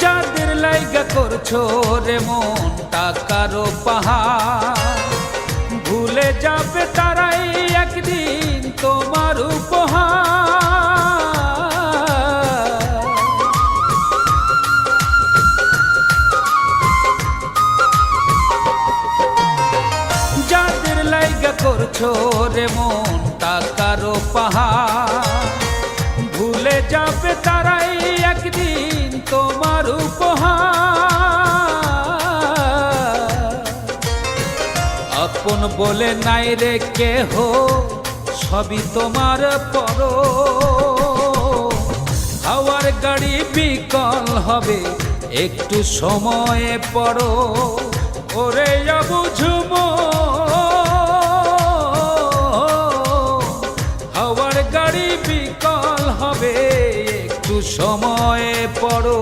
যাদের লাইগা করছো রে মন টাকারও পাহাড়, ভুলে যাবে তারাই একদিন তোমার উপহার। যাদের লাইগা করছো রে মন টাকারও পাহাড়, ভুলে যাবে তারাই একদিন তোমার উপহার। আপন বলে নাই রে কেহ, সবই তোমার পর। হাওয়ার গাড়ি বিকল হবে একটু সময়ে পড়ো, ওরে বুঝুম হাওয়ার গাড়ি বিকল হবে একটু সময়ে পড়ো।